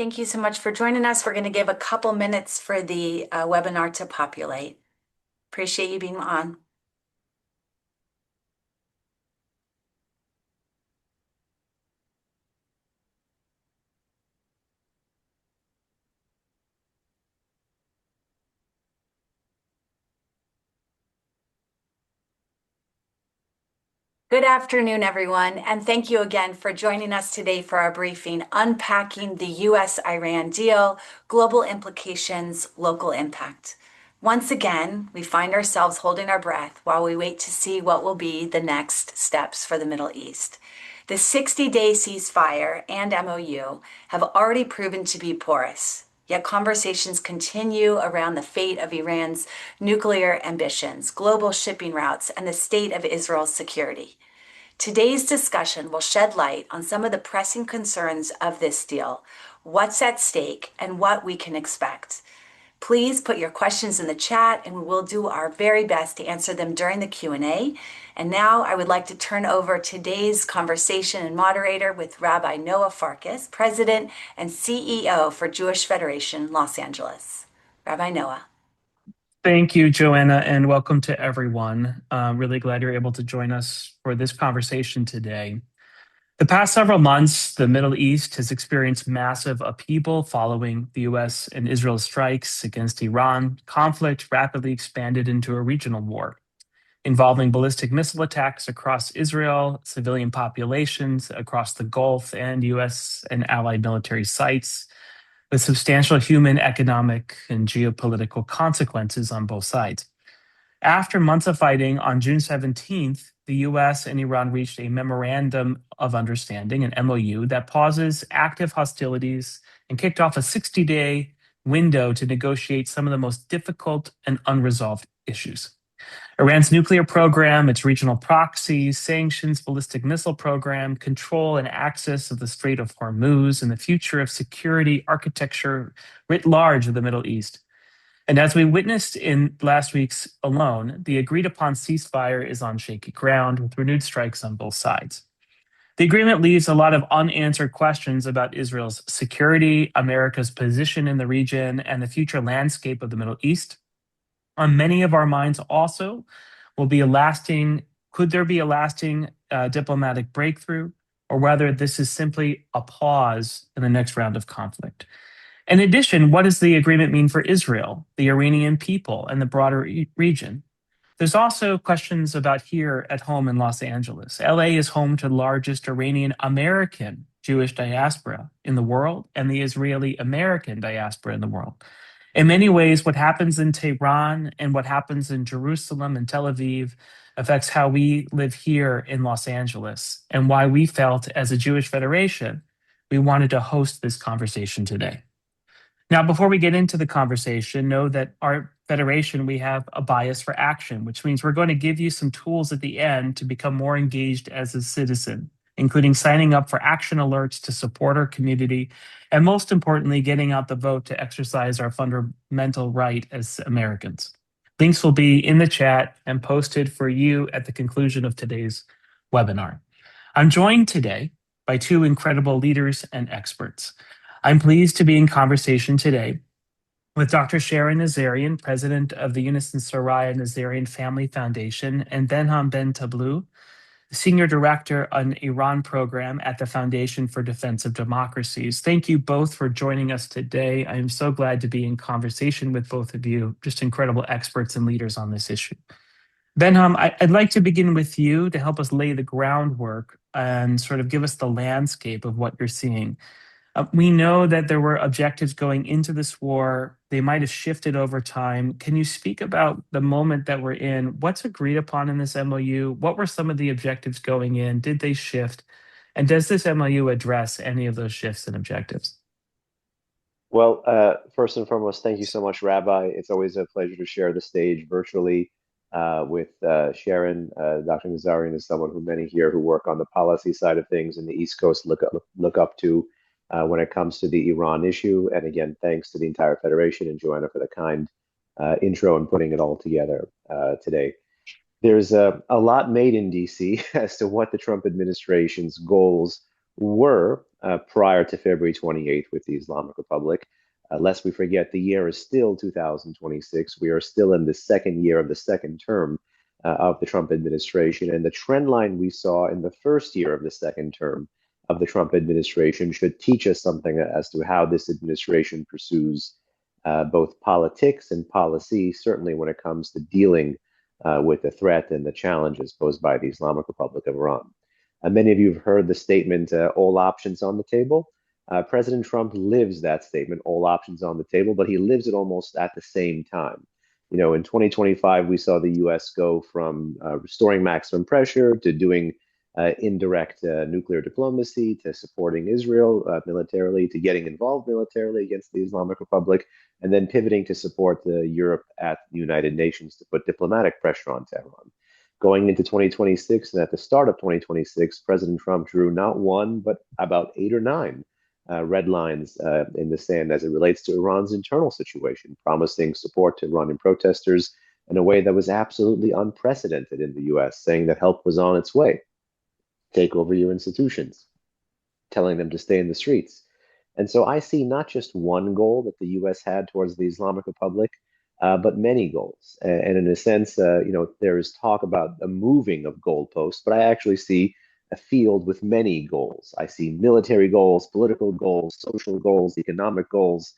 Thank you so much for joining us. We're going to give a couple minutes for the webinar to populate. Appreciate you being on. Good afternoon, everyone, and thank you again for joining us today for our briefing, Unpacking the U.S. Iran Deal, Global Implications, Local Impact. Once again, we find ourselves holding our breath while we wait to see what will be the next steps for the Middle East. The 60-day ceasefire and MOU have already proven to be porous, yet conversations continue around the fate of Iran's nuclear ambitions, global shipping routes, and the state of Israel's security. Today's discussion will shed light on some of the pressing concerns of this deal, what's at stake, and what we can expect. Please put your questions in the chat and we will do our very best to answer them during the Q&A. And now I would like to turn over today's conversation and moderator with Rabbi Noah Farkas, President and CEO for Jewish Federation, Los Angeles. Rabbi Noah. Thank you, Joanna, and welcome to everyone. Really glad you're able to join us for this conversation today. The past several months, the Middle East has experienced massive upheaval following the U.S. and Israel strikes against Iran. Conflict rapidly expanded into a regional war, involving ballistic missile attacks across Israel, civilian populations across the Gulf, and U.S. and allied military sites, with substantial human, economic, and geopolitical consequences on both sides. After months of fighting, on June 17th, the U.S. and Iran reached a memorandum of understanding, an MOU, that pauses active hostilities and kicked off a 60-day window to negotiate some of the most difficult and unresolved issues. Iran's nuclear program, its regional proxies, sanctions, ballistic missile program, control and access of the Strait of Hormuz, and the future of security architecture writ large of the Middle East. And as we witnessed in last week's alone, the agreed upon ceasefire is on shaky ground with renewed strikes on both sides. The agreement leaves a lot of unanswered questions about Israel's security, America's position in the region, and the future landscape of the Middle East. On many of our minds also could there be a lasting diplomatic breakthrough, or whether this is simply a pause in the next round of conflict. In addition, what does the agreement mean for Israel, the Iranian people, and the broader region? There's also questions about here at home in Los Angeles. LA is home to the largest Iranian American Jewish diaspora in the world and the Israeli American diaspora in the world. In many ways, what happens in Tehran and what happens in Jerusalem and Tel Aviv affects how we live here in Los Angeles, and why we felt as a Jewish Federation, we wanted to host this conversation today. Now, before we get into the conversation, know that our Federation, we have a bias for action, which means we're going to give you some tools at the end to become more engaged as a citizen, including signing up for action alerts to support our community, and most importantly, getting out the vote to exercise our fundamental right as Americans. Links will be in the chat and posted for you at the conclusion of today's webinar. I'm joined today by two incredible leaders and experts. I'm pleased to be in conversation today with Dr. Sharon Nazarian, president of the Younes and Soraya Nazarian Family Foundation, and Behnam Ben Taleblu, Senior Director on Iran Program at the Foundation for Defense of Democracies. Thank you both for joining us today. I am so glad to be in conversation with both of you, just incredible experts and leaders on this issue. Behnam, I'd like to begin with you to help us lay the groundwork and sort of give us the landscape of what you're seeing. We know that there were objectives going into this war. They might have shifted over time. Can you speak about the moment that we're in? What's agreed upon in this MOU? What were some of the objectives going in? Did they shift? And does this MOU address any of those shifts and objectives? Well, first and foremost, thank you so much, Rabbi. It's always a pleasure to share the stage virtually with Sharon. Dr. Nazarian is someone who many here who work on the policy side of things in the East Coast look up to when it comes to the Iran issue. And again, thanks to the entire Federation and Joanna for the kind intro and putting it all together today. There's a lot made in DC as to what the Trump administration's goals were prior to February 28th with the Islamic Republic. Lest we forget, the year is still 2026. We are still in the second year of the second term of the Trump administration. And the trend line we saw in the first year of the second term of the Trump administration should teach us something as to how this administration pursues both politics and policy, certainly when it comes to dealing with the threat and the challenges posed by the Islamic Republic of Iran. Many of you have heard the statement, all options on the table. President Trump lives that statement, all options on the table, but he lives it almost at the same time. You know, in 2025, we saw the US go from restoring maximum pressure to doing indirect nuclear diplomacy to supporting Israel militarily to getting involved militarily against the Islamic Republic, and then pivoting to support Europe at the United Nations to put diplomatic pressure on Tehran. Going into 2026 and at the start of 2026, President Trump drew not one, but about 8 or 9 red lines in the sand as it relates to Iran's internal situation, promising support to Iranian protesters in a way that was absolutely unprecedented in the US, saying that help was on its way. Take over your institutions, telling them to stay in the streets. And so I see not just one goal that the US had towards the Islamic Republic, but many goals. And in a sense, there is talk about the moving of goalposts, but I actually see a field with many goals. I see military goals, political goals, social goals, economic goals.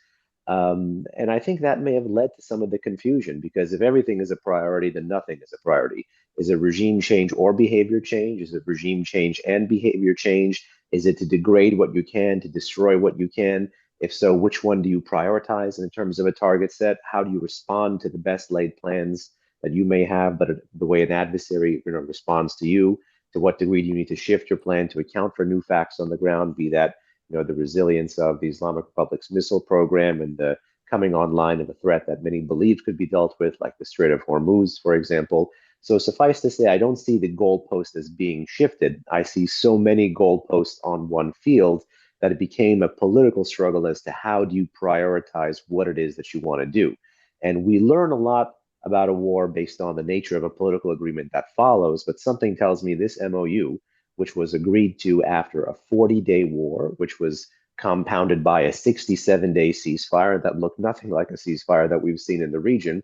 And I think that may have led to some of the confusion because if everything is a priority, then nothing is a priority. Is it regime change or behavior change? Is it regime change and behavior change? Is it to degrade what you can, to destroy what you can? If so, which one do you prioritize in terms of a target set? How do you respond to the best laid plans that you may have, but the way an adversary responds to you? To what degree do you need to shift your plan to account for new facts on the ground, be that the resilience of the Islamic Republic's missile program and the coming online of a threat that many believed could be dealt with, like the Strait of Hormuz, for example. So suffice to say, I don't see the goalpost as being shifted. I see so many goalposts on one field that it became a political struggle as to how do you prioritize what it is that you want to do. And we learn a lot about a war based on the nature of a political agreement that follows, but something tells me this MOU, which was agreed to after a 40-day war, which was compounded by a 67-day ceasefire that looked nothing like a ceasefire that we've seen in the region,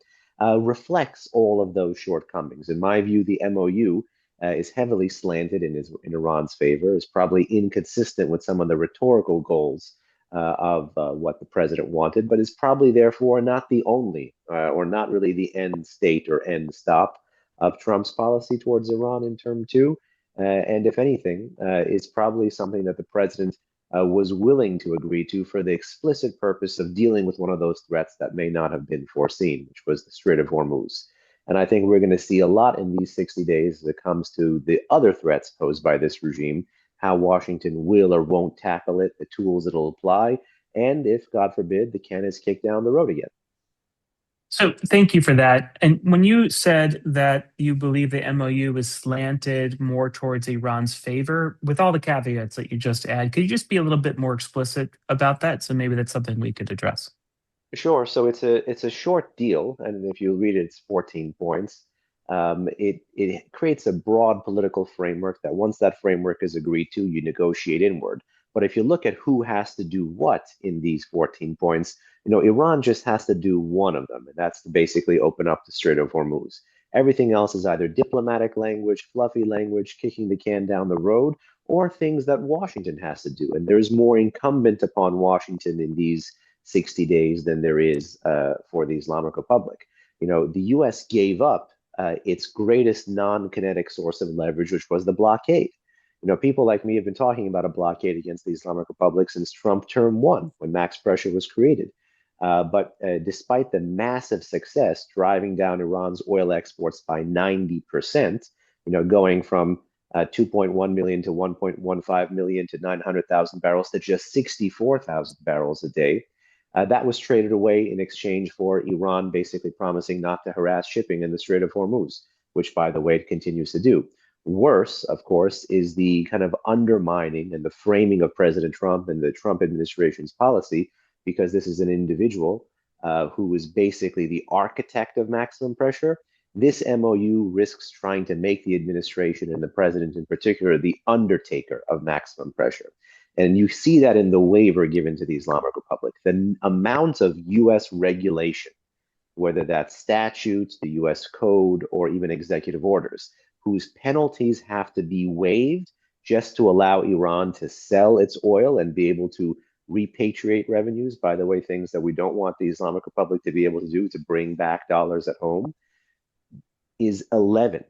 reflects all of those shortcomings. In my view, the MOU is heavily slanted in Iran's favor, is probably inconsistent with some of the rhetorical goals of what the president wanted, but is probably therefore not the only or not really the end state or end stop of Trump's policy towards Iran in term two. And if anything, is probably something that the president was willing to agree to for the explicit purpose of dealing with one of those threats that may not have been foreseen, which was the Strait of Hormuz. And I think we're going to see a lot in these 60 days as it comes to the other threats posed by this regime, how Washington will or won't tackle it, the tools it'll apply, and if, God forbid, the can is kicked down the road again. So thank you for that. And when you said that you believe the MOU is slanted more towards Iran's favor, with all the caveats that you just add, could you just be a little bit more explicit about that? So maybe that's something we could address. Sure. So it's a short deal, and if you read it, it's 14 points. It creates a broad political framework that once that framework is agreed to, you negotiate inward. But if you look at who has to do what in these 14 points, Iran just has to do one of them, and that's to basically open up the Strait of Hormuz. Everything else is either diplomatic language, fluffy language, kicking the can down the road, or things that Washington has to do. And there's more incumbent upon Washington in these 60 days than there is for the Islamic Republic. The US gave up its greatest non-kinetic source of leverage, which was the blockade. People like me have been talking about a blockade against the Islamic Republic since Trump term one, when max pressure was created. But despite the massive success driving down Iran's oil exports by 90%, going from 2.1 million to 1.15 million to 900,000 barrels to just 64,000 barrels a day, that was traded away in exchange for Iran basically promising not to harass shipping in the Strait of Hormuz, which, by the way, it continues to do. Worse, of course, is the kind of undermining and the framing of President Trump and the Trump administration's policy, because this is an individual who is basically the architect of maximum pressure. This MOU risks trying to make the administration and the president in particular the undertaker of maximum pressure. And you see that in the waiver given to the Islamic Republic. The amount of U.S. regulation, whether that's statutes, the U.S. code, or even executive orders, whose penalties have to be waived just to allow Iran to sell its oil and be able to repatriate revenues. By the way, things that we don't want the Islamic Republic to be able to do to bring back dollars at home is 11.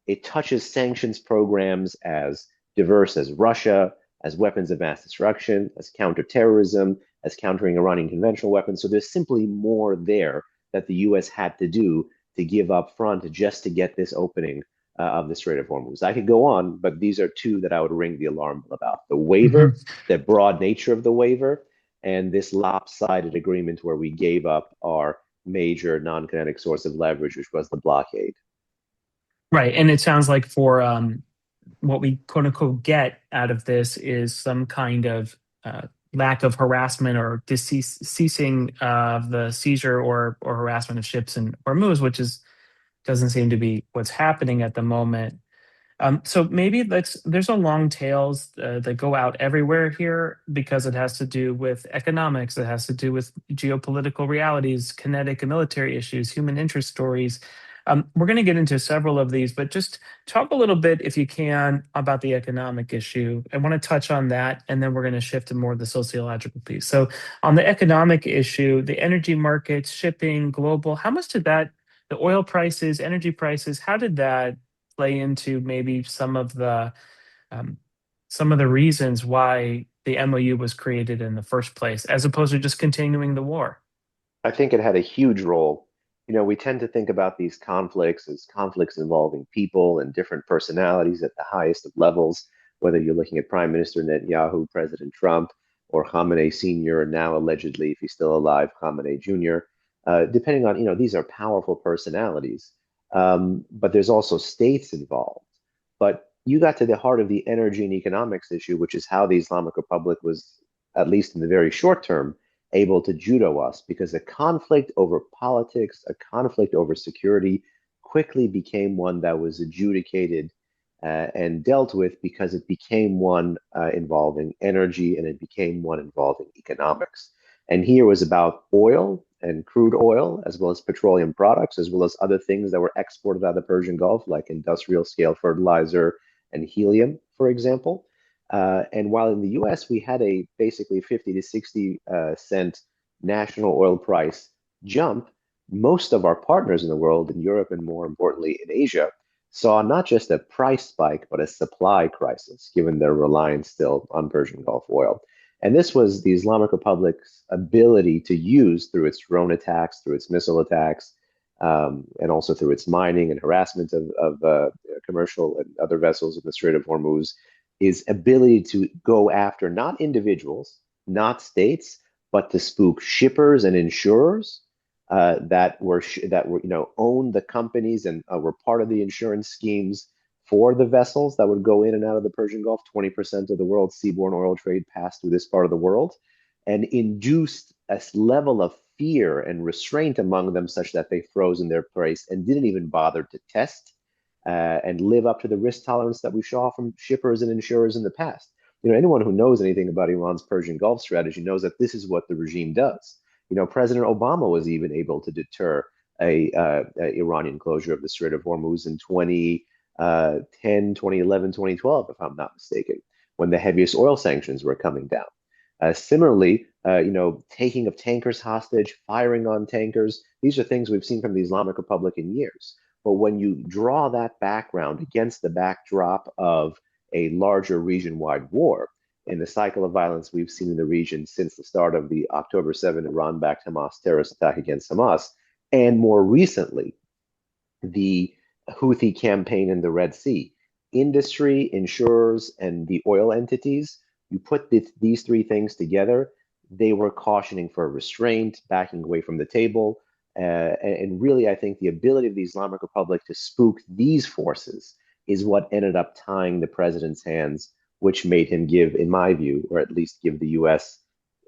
It touches sanctions programs as diverse as Russia, as weapons of mass destruction, as counterterrorism, as countering Iranian conventional weapons. So there's simply more there that the US had to do to give up front just to get this opening of the Strait of Hormuz. I could go on, but these are two that I would ring the alarm about. The waiver, the broad nature of the waiver, and this lopsided agreement where we gave up our major non-kinetic source of leverage, which was the blockade. Right. And it sounds like for what we quote unquote get out of this is some kind of lack of harassment or ceasing of the seizure or harassment of ships in Hormuz, which doesn't seem to be what's happening at the moment. So maybe there's a long tails that go out everywhere here because it has to do with economics, it has to do with geopolitical realities, kinetic and military issues, human interest stories. We're going to get into several of these, but just talk a little bit, if you can, about the economic issue. I want to touch on that, and then we're going to shift to more of the sociological piece. So on the economic issue, the energy markets, shipping, global, how much did that, the oil prices, energy prices, how did that play into maybe some of the reasons why the MOU was created in the first place, as opposed to just continuing the war? I think it had a huge role. We tend to think about these conflicts as conflicts involving people and different personalities at the highest of levels, whether you're looking at Prime Minister Netanyahu, President Trump, or Khamenei Sr., now allegedly, if he's still alive, Khamenei Jr. Depending on, these are powerful personalities, but there's also states involved. But you got to the heart of the energy and economics issue, which is how the Islamic Republic was, at least in the very short term, able to judo us, because a conflict over politics, a conflict over security quickly became one that was adjudicated and dealt with, because it became one involving energy, and it became one involving economics. And here was about oil and crude oil, as well as petroleum products, as well as other things that were exported out of the Persian Gulf, like industrial scale fertilizer and helium, for example. And while in the US, we had a basically 50 to 60 cent national oil price jump, most of our partners in the world, in Europe and more importantly in Asia, saw not just a price spike, but a supply crisis, given their reliance still on Persian Gulf oil. And this was the Islamic Republic's ability to use, through its drone attacks, through its missile attacks, and also through its mining and harassment of commercial and other vessels in the Strait of Hormuz, is ability to go after not individuals, not states, but to spook shippers and insurers that were owned the companies and were part of the insurance schemes for the vessels that would go in and out of the Persian Gulf. 20% of the world's seaborne oil trade passed through this part of the world, and induced a level of fear and restraint among them such that they froze in their place and didn't even bother to test and live up to the risk tolerance that we saw from shippers and insurers in the past. Anyone who knows anything about Iran's Persian Gulf strategy knows that this is what the regime does. President Obama was even able to deter a Iranian closure of the Strait of Hormuz in 2010, 2011, 2012, if I'm not mistaken, when the heaviest oil sanctions were coming down. Similarly, taking of tankers hostage, firing on tankers, these are things we've seen from the Islamic Republic in years. But when you draw that background against the backdrop of a larger region-wide war, in the cycle of violence we've seen in the region since the start of the October 7 Iran-backed Hamas terrorist attack against Hamas, and more recently, the Houthi campaign in the Red Sea, industry, insurers, and the oil entities, you put these three things together, they were cautioning for restraint, backing away from the table. And really, I think the ability of the Islamic Republic to spook these forces is what ended up tying the president's hands, which made him give, in my view, or at least give the US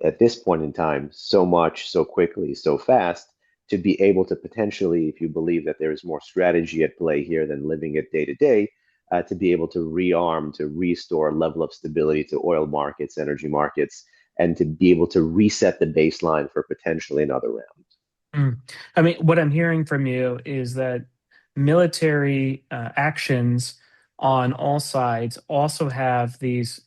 at this point in time, so much, so quickly, so fast, to be able to potentially, if you believe that there is more strategy at play here than living it day to day, to be able to rearm, to restore a level of stability to oil markets, energy markets, and to be able to reset the baseline for potentially another round. I mean, what I'm hearing from you is that military actions on all sides also have these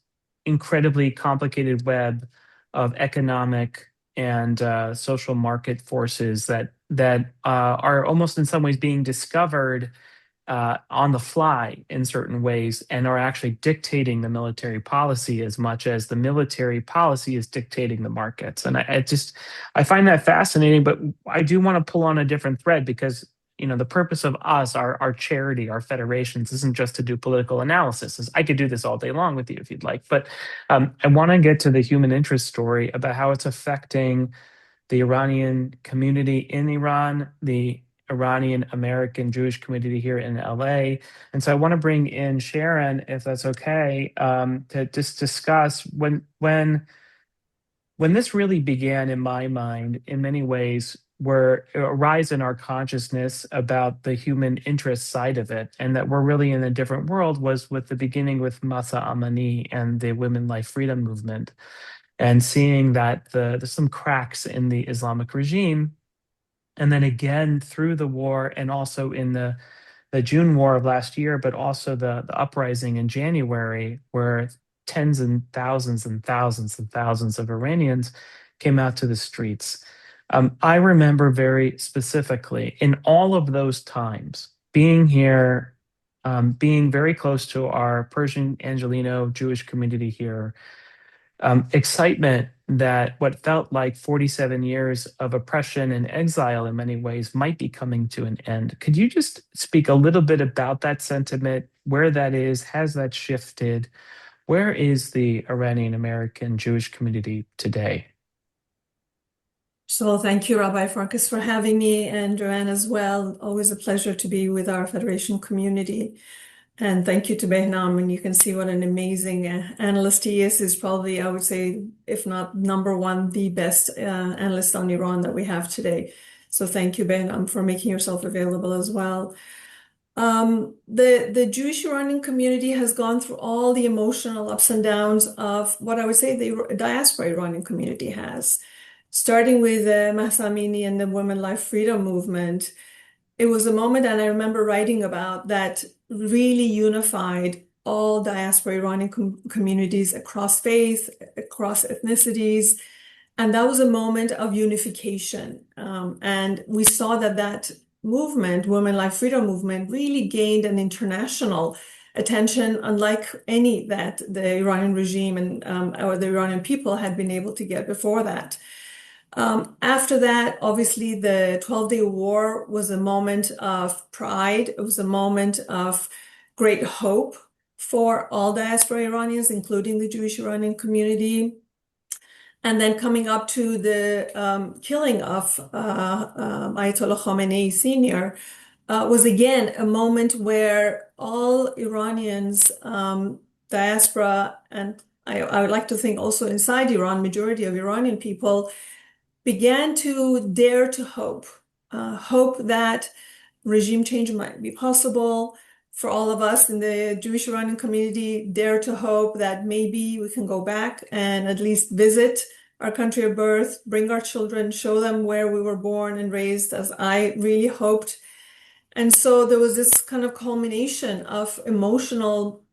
incredibly complicated web of economic and social market forces that are almost in some ways being discovered on the fly in certain ways and are actually dictating the military policy as much as the military policy is dictating the markets. And I find that fascinating, but I do want to pull on a different thread because the purpose of us, our charity, our federations, isn't just to do political analysis. I could do this all day long with you if you'd like, but I want to get to the human interest story about how it's affecting the Iranian community in Iran, the Iranian American Jewish community here in LA. And so I want to bring in Sharon, if that's okay, to just discuss when this really began in my mind, in many ways, were a rise in our consciousness about the human interest side of it, and that we're really in a different world was with the beginning with Masa Amani and the Women Life Freedom movement, and seeing that there's some cracks in the Islamic regime. And then again through the war and also in the June war of last year, but also the uprising in January, where tens and thousands and thousands and thousands of Iranians came out to the streets. I remember very specifically in all of those times being here, being very close to our Persian Angelino Jewish community here, excitement that what felt like 47 years of oppression and exile in many ways might be coming to an end. Could you just speak a little bit about that sentiment, where that is? Has that shifted? Where is the Iranian American Jewish community today? So thank you, Rabbi Farkas, for having me, and Joanne as well. Always a pleasure to be with our Federation community. And thank you to Behnam, and you can see what an amazing analyst he is. He's probably, I would say, if not number one, the best analyst on Iran that we have today. So thank you, Behnam, for making yourself available as well. The Jewish Iranian community has gone through all the emotional ups and downs of what I would say the diaspora Iranian community has. Starting with Mahsa Amini and the Women Life Freedom movement, it was a moment, and I remember writing about that, really unified all diaspora Iranian communities across faith, across ethnicities. And that was a moment of unification. And we saw that movement, Women Life Freedom movement, really gained an international attention, unlike any that the Iranian regime and or the Iranian people had been able to get before that. After that, obviously, the 12-day war was a moment of pride. It was a moment of great hope for all diaspora Iranians, including the Jewish Iranian community. And then coming up to the killing of Ayatollah Khamenei Sr. Was again a moment where all Iranians, diaspora, and I would like to think also inside Iran, majority of Iranian people began to dare to hope that regime change might be possible. For all of us in the Jewish Iranian community, dare to hope that maybe we can go back and at least visit our country of birth, bring our children, show them where we were born and raised, as I really hoped. And so there was this kind of culmination of emotional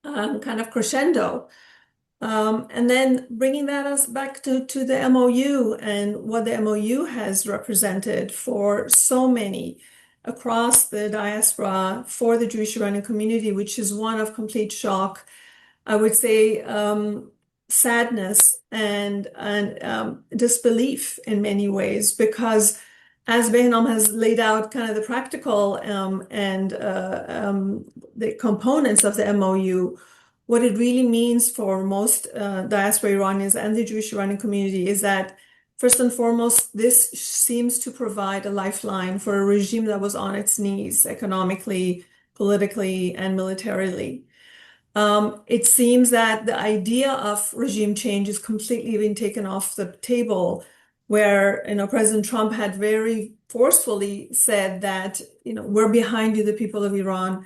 kind of crescendo. And then bringing us back to the MOU and what the MOU has represented for so many across the diaspora for the Jewish Iranian community, which is one of complete shock, I would say, sadness and disbelief in many ways, because as Behnam has laid out kind of the practical and the components of the MOU, what it really means for most diaspora Iranians and the Jewish Iranian community is that, first and foremost, this seems to provide a lifeline for a regime that was on its knees economically, politically, and militarily. It seems that the idea of regime change is completely been taken off the table, where President Trump had very forcefully said that we're behind you, the people of Iran.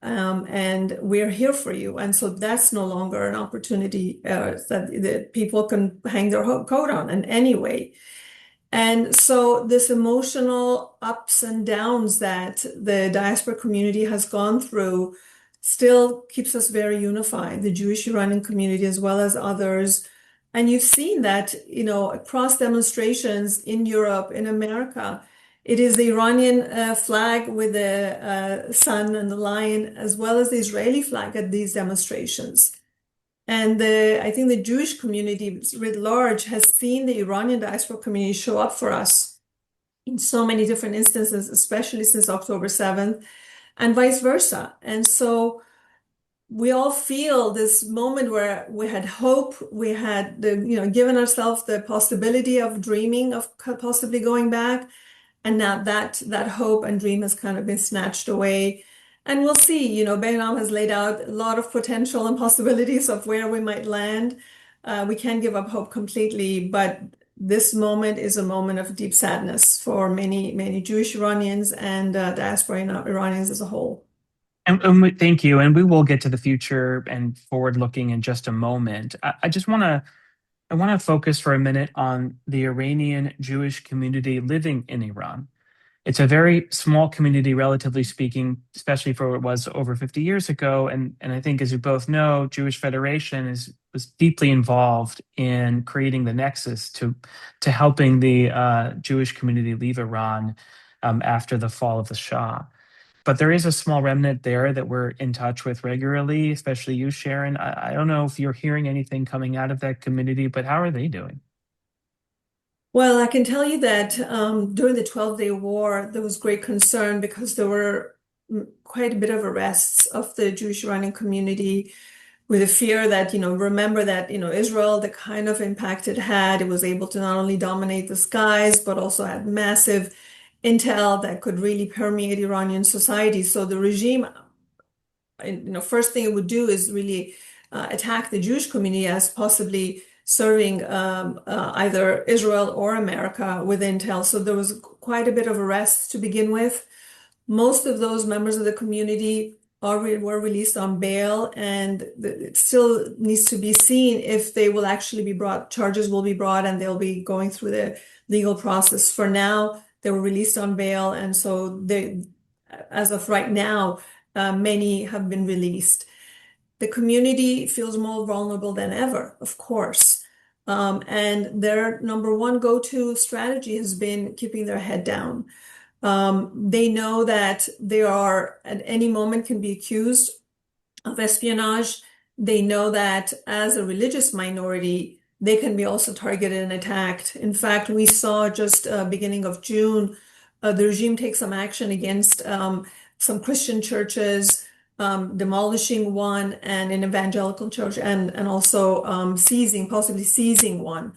and we're here for you. And so that's no longer an opportunity that people can hang their coat on in any way. And so this emotional ups and downs that the diaspora community has gone through still keeps us very unified, the Jewish Iranian community as well as others. And you've seen that, across demonstrations in Europe, in America, it is the Iranian flag with the sun and the lion, as well as the Israeli flag at these demonstrations. And I think the Jewish community writ large has seen the Iranian diaspora community show up for us in so many different instances, especially since October 7th, and vice versa. And so we all feel this moment where we had hope, we had given ourselves the possibility of dreaming of possibly going back, and now that hope and dream has kind of been snatched away. And we'll see, Behnam has laid out a lot of potential and possibilities of where we might land. We can't give up hope completely, but this moment is a moment of deep sadness for many, many Jewish Iranians and diaspora Iranians as a whole. Thank you. And we will get to the future and forward looking in just a moment. I just want to focus for a minute on the Iranian Jewish community living in Iran. It's a very small community, relatively speaking, especially for what it was over 50 years ago. And I think, as you both know, Jewish Federation was deeply involved in creating the nexus to helping the Jewish community leave Iran after the fall of the Shah. But there is a small remnant there that we're in touch with regularly, especially you, Sharon. I don't know if you're hearing anything coming out of that community, but how are they doing? Well, I can tell you that during the 12-day war, there was great concern because there were quite a bit of arrests of the Jewish Iranian community, with a fear that, remember that, Israel, the kind of impact it had, it was able to not only dominate the skies, but also had massive intel that could really permeate Iranian society. So the regime, first thing it would do is really attack the Jewish community as possibly serving either Israel or America with intel. So there was quite a bit of arrests to begin with. Most of those members of the community were released on bail, and it still needs to be seen if they will actually be brought, charges will be brought, and they'll be going through the legal process. For now, they were released on bail, and so as of right now, many have been released. The community feels more vulnerable than ever, of course. And their number one go-to strategy has been keeping their head down. They know that they are at any moment can be accused of espionage. They know that as a religious minority, they can be also targeted and attacked. In fact, we saw just beginning of June, the regime take some action against some Christian churches, demolishing one, and an evangelical church, and also possibly seizing one.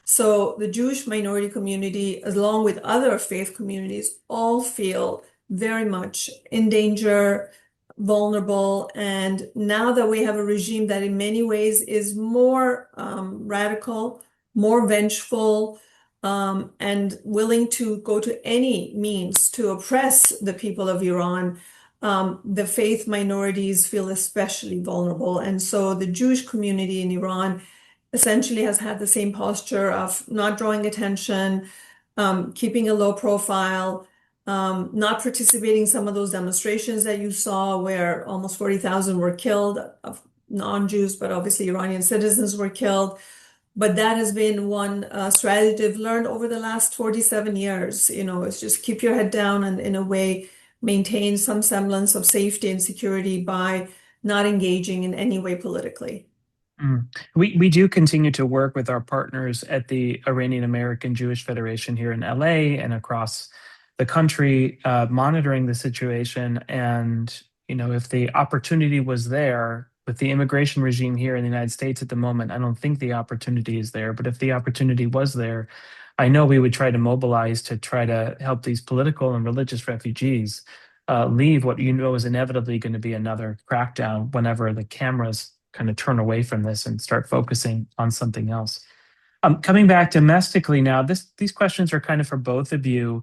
So the Jewish minority community, along with other faith communities, all feel very much in danger, vulnerable. And now that we have a regime that in many ways is more radical, more vengeful, and willing to go to any means to oppress the people of Iran, the faith minorities feel especially vulnerable. And so the Jewish community in Iran essentially has had the same posture of not drawing attention, keeping a low profile, not participating in some of those demonstrations that you saw where almost 40,000 were killed of non-Jews, but obviously Iranian citizens were killed. But that has been one strategy they've learned over the last 47 years. It's just keep your head down and in a way maintain some semblance of safety and security by not engaging in any way politically. We do continue to work with our partners at the Iranian American Jewish Federation here in LA and across the country, monitoring the situation. And, if the opportunity was there with the immigration regime here in the United States at the moment, I don't think the opportunity is there. But if the opportunity was there, I know we would try to mobilize to try to help these political and religious refugees leave what is inevitably going to be another crackdown whenever the cameras kind of turn away from this and start focusing on something else. Coming back domestically now, these questions are kind of for both of you.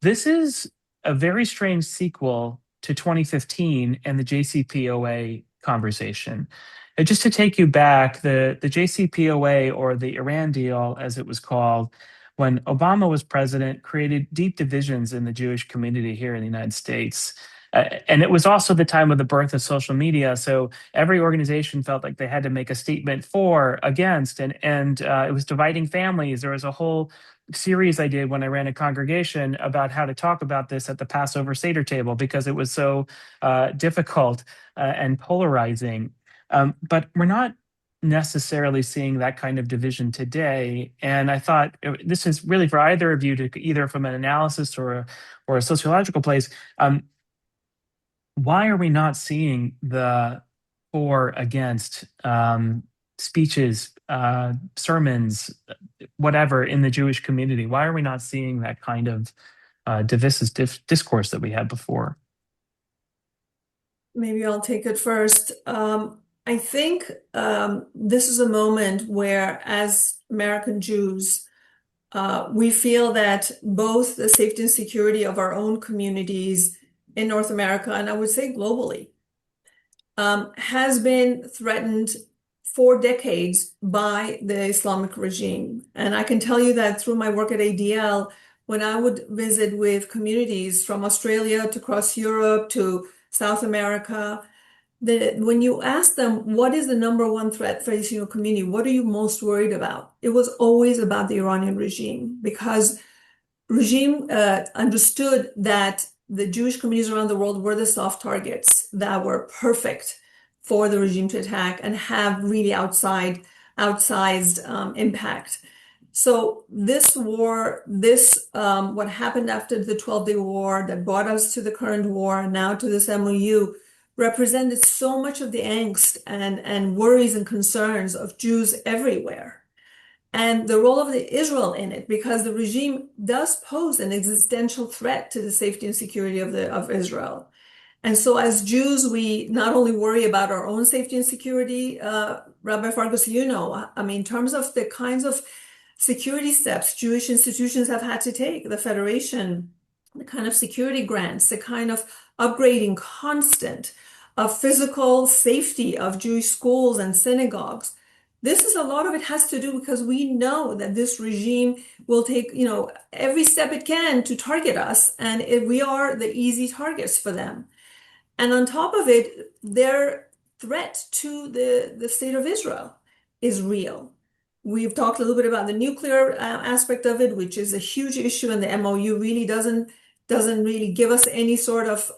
This is a very strange sequel to 2015 and the JCPOA conversation. And just to take you back, the JCPOA, or the Iran deal, as it was called, when Obama was president, created deep divisions in the Jewish community here in the United States. And it was also the time of the birth of social media. So every organization felt like they had to make a statement for, against, and it was dividing families. There was a whole series I did when I ran a congregation about how to talk about this at the Passover Seder table because it was so difficult and polarizing. But we're not necessarily seeing that kind of division today. And I thought this is really for either of you to either from an analysis or a sociological place. Why are we not seeing the for against speeches, sermons, whatever in the Jewish community? Why are we not seeing that kind of divisive discourse that we had before? Maybe I'll take it first. I think this is a moment where, as American Jews, we feel that both the safety and security of our own communities in North America, and I would say globally, has been threatened for decades by the Islamic regime. And I can tell you that through my work at ADL, when I would visit with communities from Australia to across Europe to South America, when you ask them, what is the number one threat facing your community? What are you most worried about? It was always about the Iranian regime, because regime understood that the Jewish communities around the world were the soft targets that were perfect for the regime to attack and have really outsized impact. So this war, what happened after the 12-day war that brought us to the current war and now to this MOU, represented so much of the angst and worries and concerns of Jews everywhere. And the role of Israel in it, because the regime does pose an existential threat to the safety and security of Israel. And so as Jews, we not only worry about our own safety and security, Rabbi Farkas, in terms of the kinds of security steps Jewish institutions have had to take, the Federation, the kind of security grants, the kind of upgrading constant of physical safety of Jewish schools and synagogues. A lot of it has to do because we know that this regime will take, every step it can to target us, and we are the easy targets for them. And on top of it, their threat to the state of Israel is real. We've talked a little bit about the nuclear aspect of it, which is a huge issue, and the MOU really doesn't really give us any sort of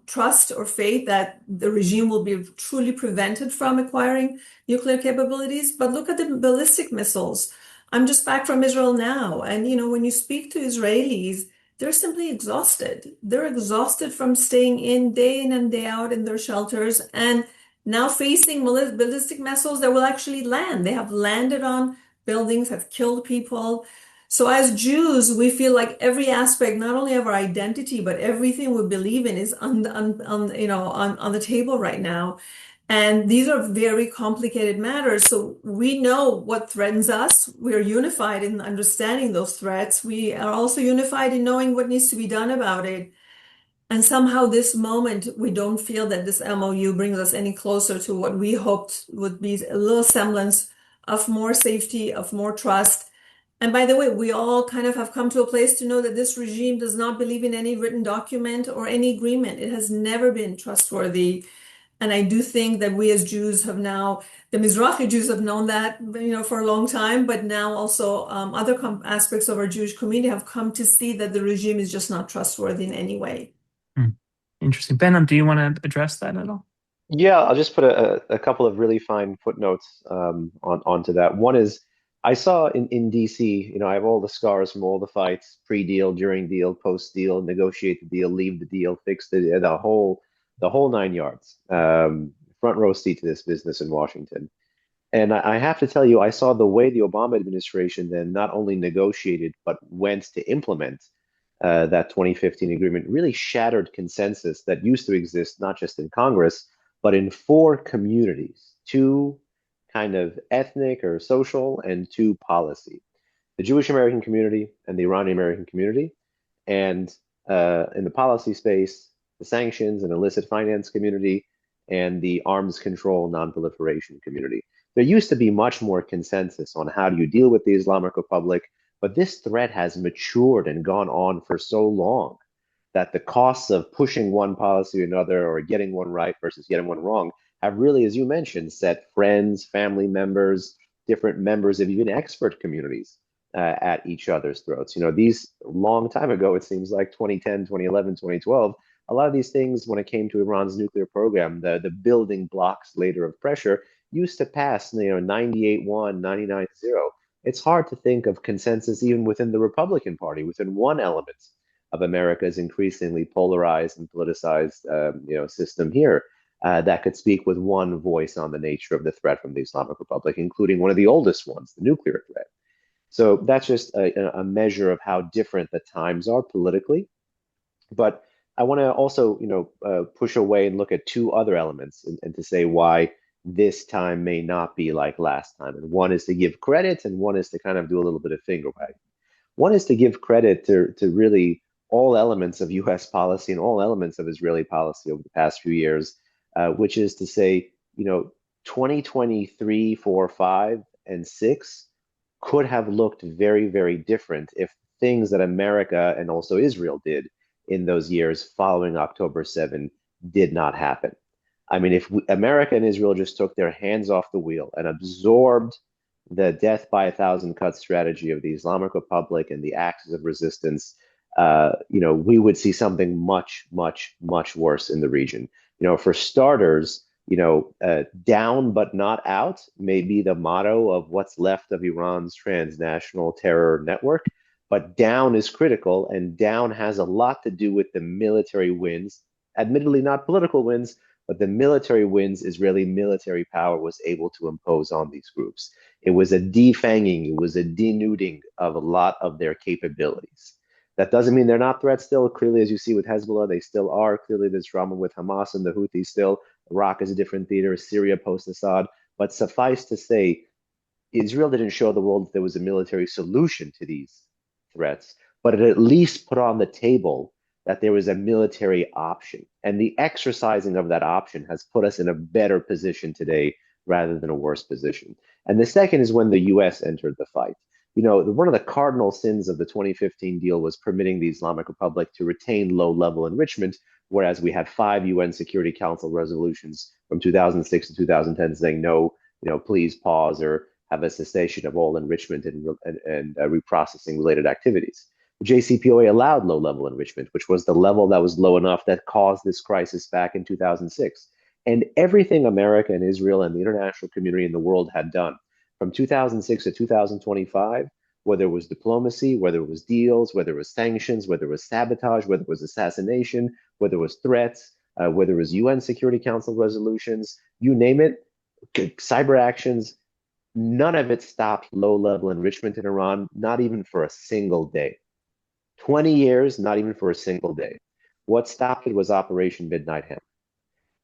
trust or faith that the regime will be truly prevented from acquiring nuclear capabilities. But look at the ballistic missiles. I'm just back from Israel now, and when you speak to Israelis, they're simply exhausted. They're exhausted from staying in and day out in their shelters, and now facing ballistic missiles that will actually land. They have landed on buildings, have killed people. So as Jews, we feel like every aspect, not only of our identity, but everything we believe in is on the table right now. And these are very complicated matters. So we know what threatens us. We're unified in understanding those threats. We are also unified in knowing what needs to be done about it. And somehow this moment, we don't feel that this MOU brings us any closer to what we hoped would be a little semblance of more safety, of more trust. And by the way, we all kind of have come to a place to know that this regime does not believe in any written document or any agreement. It has never been trustworthy. And I do think that we as Jews have now, the Mizrahi Jews have known that, for a long time, but now also other aspects of our Jewish community have come to see that the regime is just not trustworthy in any way. Interesting. Behnam, do you want to address that at all? Yeah, I'll just put a couple of really fine footnotes onto that. One is I saw in DC, I have all the scars from all the fights, pre-deal, during deal, post-deal, negotiate the deal, leave the deal, fix the whole 9 yards. Front row seat to this business in Washington. And I have to tell you, I saw the way the Obama administration then not only negotiated, but went to implement that 2015 agreement, really shattered consensus that used to exist, not just in Congress, but in four communities, two kind of ethnic or social and two policy, the Jewish American community and the Iranian American community. And in the policy space, the sanctions and illicit finance community, and the arms control non-proliferation community. There used to be much more consensus on how do you deal with the Islamic Republic, but this threat has matured and gone on for so long that the costs of pushing one policy or another or getting one right versus getting one wrong have really, as you mentioned, set friends, family members, different members of even expert communities at each other's throats. You know, these long time ago, it seems like 2010, 2011, 2012, a lot of these things, when it came to Iran's nuclear program, the building blocks later of pressure used to pass, 98-1, 99-0. It's hard to think of consensus even within the Republican Party, within one element of America's increasingly polarized and politicized, system here that could speak with one voice on the nature of the threat from the Islamic Republic, including one of the oldest ones, the nuclear threat. So that's just a measure of how different the times are politically. But I want to also, push away and look at two other elements and to say why this time may not be like last time. And one is to give credit, and one is to kind of do a little bit of finger wagging. One is to give credit to really all elements of U.S. policy and all elements of Israeli policy over the past few years, which is to say, 2023, 4, 5, and 6 could have looked very, very different if things that America and also Israel did in those years following October 7 did not happen. I mean, if America and Israel just took their hands off the wheel and absorbed the death by a thousand cuts strategy of the Islamic Republic and the axis of resistance, we would see something much, much, much worse in the region. For starters, down but not out may be the motto of what's left of Iran's transnational terror network. But down is critical, and down has a lot to do with the military wins, admittedly not political wins, but the military wins Israeli military power was able to impose on these groups. It was a defanging, it was a denuding of a lot of their capabilities. That doesn't mean they're not threats still. Clearly, as you see with Hezbollah, they still are. Clearly, there's drama with Hamas and the Houthis still. Iraq is a different theater, Syria post-Assad. But suffice to say, Israel didn't show the world that there was a military solution to these threats, but it at least put on the table that there was a military option. And the exercising of that option has put us in a better position today rather than a worse position. And the second is when the U.S. entered the fight. One of the cardinal sins of the 2015 deal was permitting the Islamic Republic to retain low-level enrichment, whereas we had 5 UN Security Council resolutions from 2006 to 2010 saying no, please pause or have a cessation of all enrichment and reprocessing related activities. The JCPOA allowed low-level enrichment, which was the level that was low enough that caused this crisis back in 2006. And everything America and Israel and the international community in the world had done from 2006 to 2025, whether it was diplomacy, whether it was deals, whether it was sanctions, whether it was sabotage, whether it was assassination, whether it was threats, whether it was UN Security Council resolutions, you name it, cyber actions, none of it stopped low-level enrichment in Iran, not even for a single day. 20 years, not even for a single day. What stopped it was Operation Midnight Hammer.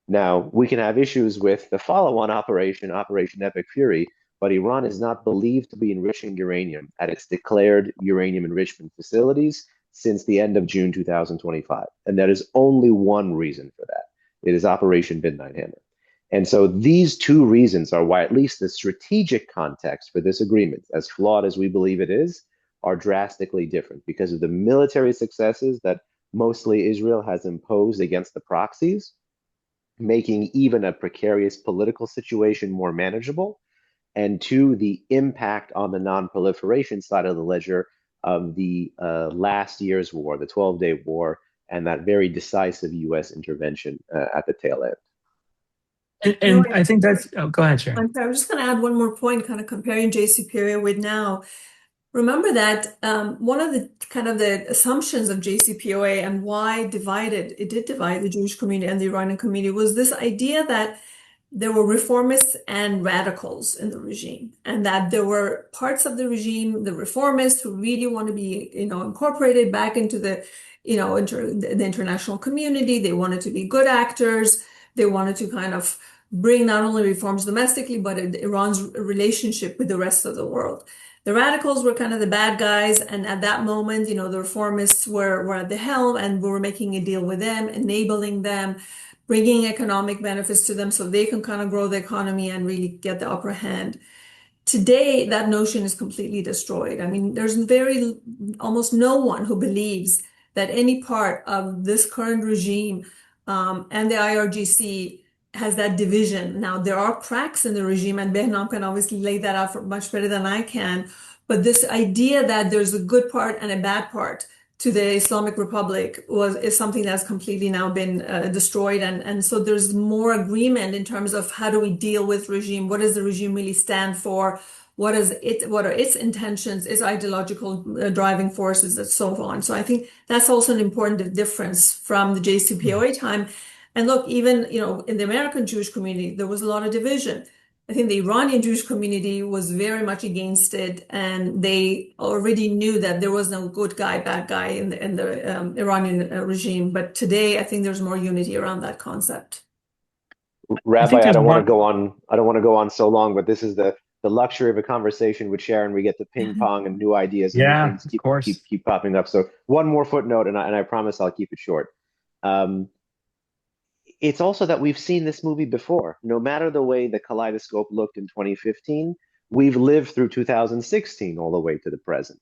Now, we can have issues with the follow-on operation, Operation Epic Fury, but Iran is not believed to be enriching uranium at its declared uranium enrichment facilities since the end of June 2025. And there is only one reason for that. It is Operation Midnight Hammer. And so these two reasons are why at least the strategic context for this agreement, as flawed as we believe it is, are drastically different because of the military successes that mostly Israel has imposed against the proxies, making even a precarious political situation more manageable, and two, the impact on the non-proliferation side of the ledger of the last year's war, the 12-day war, and that very decisive U.S. intervention at the tail end. And I think that's, go ahead, Sharon. I'm just going to add one more point, kind of comparing JCPOA with now. Remember that one of the kind of the assumptions of JCPOA and why it did divide the Jewish community and the Iranian community was this idea that there were reformists and radicals in the regime, and that there were parts of the regime, the reformists, who really want to be, incorporated back into the, the international community. They wanted to be good actors. They wanted to kind of bring not only reforms domestically, but Iran's relationship with the rest of the world. The radicals were kind of the bad guys, and at that moment, the reformists were at the helm, and we were making a deal with them, enabling them, bringing economic benefits to them so they can kind of grow the economy and really get the upper hand. Today, that notion is completely destroyed. I mean, there's almost no one who believes that any part of this current regime and the IRGC has that division. Now, there are cracks in the regime, and Behnam can obviously lay that out much better than I can. But this idea that there's a good part and a bad part to the Islamic Republic is something that's completely now been destroyed. And so there's more agreement in terms of how do we deal with regime? What does the regime really stand for? What are its intentions, its ideological driving forces, and so on. So I think that's also an important difference from the JCPOA time. And look, even in the American Jewish community, there was a lot of division. I think the Iranian Jewish community was very much against it, and they already knew that there was no good guy, bad guy in the Iranian regime. But today, I think there's more unity around that concept. I Rabbi, think I there's don't want to one. go on. I don't want to go on so long, but this is the luxury of a conversation with Sharon. We get to ping pong and new ideas and new Yeah, things of course. keep popping up. So one more footnote, and I promise I'll keep it short. Um, it's also that we've seen this movie before. No matter the way the kaleidoscope looked in 2015, we've lived through 2016 all the way to the present.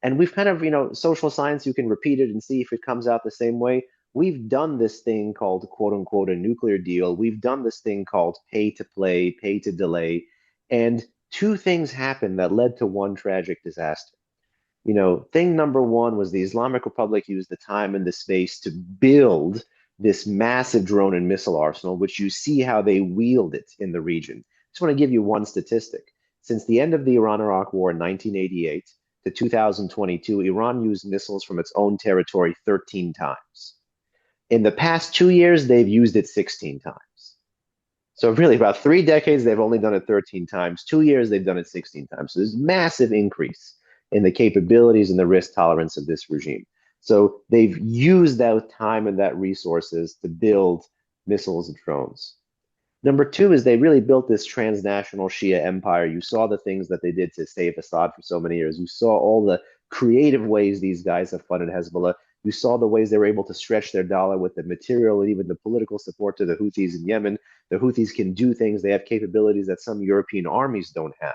And we've kind of, social science, you can repeat it and see if it comes out the same way. We've done this thing called quote unquote a nuclear deal. We've done this thing called pay to play, pay to delay. And two things happened that led to one tragic disaster. Thing number one was the Islamic Republic used the time and the space to build this massive drone and missile arsenal, which you see how they wield it in the region. I just want to give you one statistic. Since the end of the Iran-Iraq War in 1988 to 2022, Iran used missiles from its own territory 13 times. In the past 2 years, they've used it 16 times. So really, about 3 decades, they've only done it 13 times. 2 years, they've done it 16 times. So there's a massive increase in the capabilities and the risk tolerance of this regime. So they've used that time and that resources to build missiles and drones. Number two is they really built this transnational Shia empire. You saw the things that they did to save Assad for so many years. You saw all the creative ways these guys have funded Hezbollah. You saw the ways they were able to stretch their dollar with the material and even the political support to the Houthis in Yemen. The Houthis can do things. They have capabilities that some European armies don't have,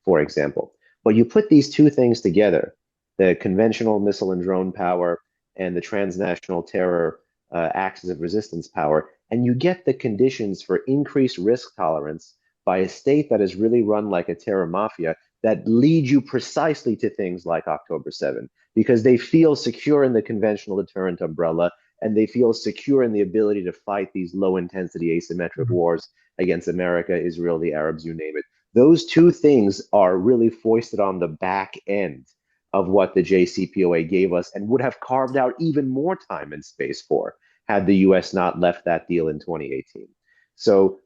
for example. But you put these two things together, the conventional missile and drone power and the transnational terror axis of resistance power, and you get the conditions for increased risk tolerance by a state that is really run like a terror mafia that lead you precisely to things like October 7, because they feel secure in the conventional deterrent umbrella, and they feel secure in the ability to fight these low-intensity asymmetric wars against America, Israel, the Arabs, you name it. Those two things are really foisted on the back end of what the JCPOA gave us and would have carved out even more time and space for had the US not left that deal in 2018. So,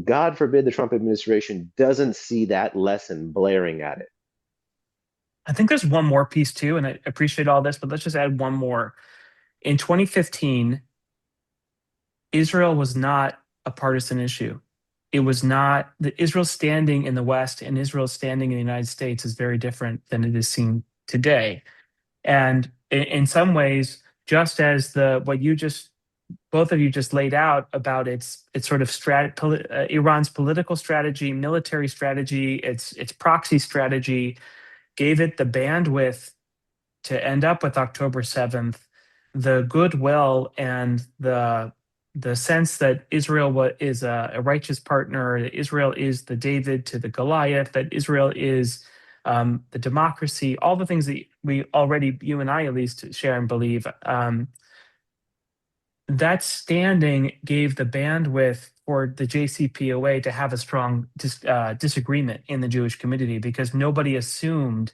God forbid the Trump administration doesn't see that lesson blaring at it. I think there's one more piece too, and I appreciate all this, but let's just add one more. In 2015, Israel was not a partisan issue. It was not Israel's standing in the West and Israel's standing in the United States is very different than it is seen today. And in some ways, just as both of you just laid out about its sort of Iran's political strategy, military strategy, its proxy strategy, gave it the bandwidth to end up with October 7th, the goodwill and the sense that Israel is a righteous partner, that Israel is the David to the Goliath, that Israel is the democracy, all the things that we already, you and I at least, Sharon, believe. That standing gave the bandwidth for the JCPOA to have a strong disagreement in the Jewish community because nobody assumed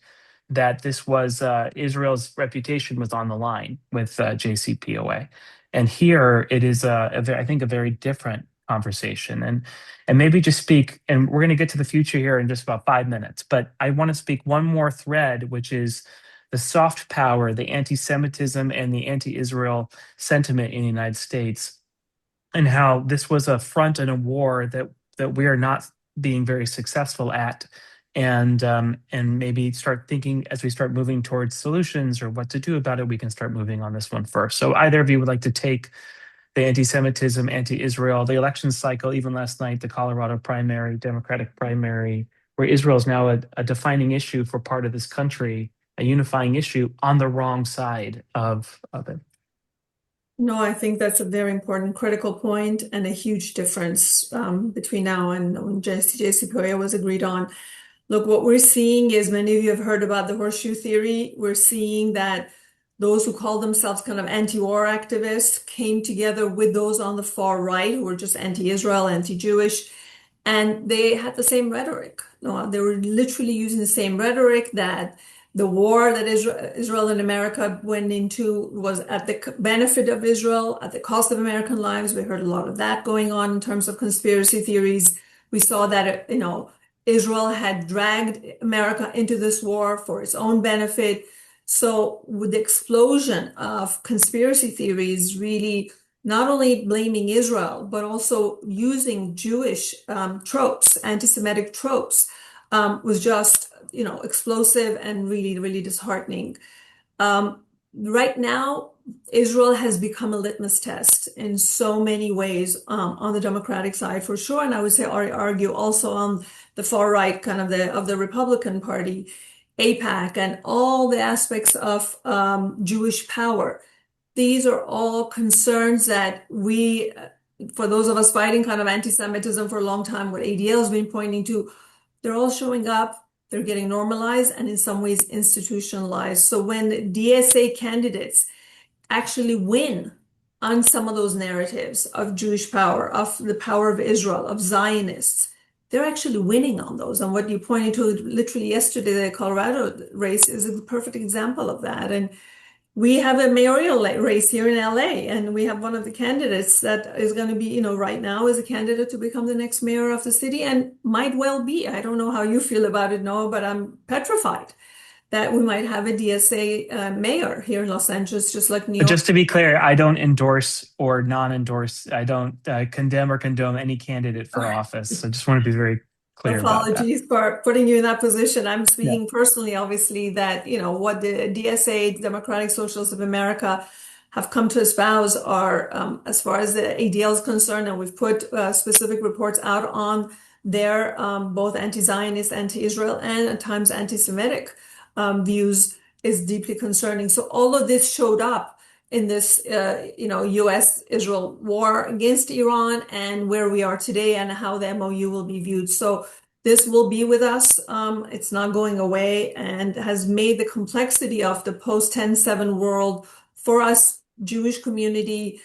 that this was Israel's reputation was on the line with JCPOA. And here it is, I think, a very different conversation. And maybe just speak, and we're going to get to the future here in just about 5 minutes, but I want to speak one more thread, which is the soft power, the anti-Semitism and the anti-Israel sentiment in the United States, and how this was a front and a war that we are not being very successful at and maybe start thinking as we start moving towards solutions or what to do about it, we can start moving on this one first. So either of you would like to take the anti-Semitism, anti-Israel, the election cycle, even last night, the Colorado primary, Democratic primary, where Israel is now a defining issue for part of this country, a unifying issue on the wrong side of it. No, I think that's a very important critical point and a huge difference between now and when JCPOA was agreed on. Look, what we're seeing is many of you have heard about the horseshoe theory. We're seeing that those who call themselves kind of anti-war activists came together with those on the far right who were just anti-Israel, anti-Jewish, and they had the same rhetoric. They were literally using the same rhetoric that the war that Israel and America went into was at the benefit of Israel, at the cost of American lives. We heard a lot of that going on in terms of conspiracy theories. We saw that, Israel had dragged America into this war for its own benefit. So with the explosion of conspiracy theories, really not only blaming Israel, but also using Jewish tropes, anti-Semitic tropes, was just, explosive and really, really disheartening. Right now, Israel has become a litmus test in so many ways on the Democratic side for sure, and I would say argue also on the far right, kind of the Republican Party, AIPAC, and all the aspects of Jewish power. These are all concerns that we, for those of us fighting kind of anti-Semitism for a long time, what ADL has been pointing to, they're all showing up. They're getting normalized and in some ways institutionalized. So when DSA candidates actually win on some of those narratives of Jewish power, of the power of Israel, of Zionists, they're actually winning on those. And what you pointed to literally yesterday, the Colorado race is a perfect example of that. And we have a mayoral race here in LA, and we have one of the candidates that is going to be, right now is a candidate to become the next mayor of the city and might well be. I don't know how you feel about it, Noah, but I'm petrified that we might have a DSA mayor here in Los Angeles, just like New But York. just to be clear, I don't endorse or non-endorse. I don't condemn or condone any candidate for office. I just want to be very clear about that. Apologies for putting you in that position. I'm Yeah. speaking personally, obviously, that, what the DSA, Democratic Socialists of America, have come to espouse are, as far as the ADL is concerned, and we've put specific reports out on their both anti-Zionist, anti-Israel, and at times anti-Semitic views, is deeply concerning. So all of this showed up in this, U.S. Israel war against Iran and where we are today and how the MOU will be viewed. So this will be with us. It's not going away and has made the complexity of the post 10/7 world for us, Jewish community,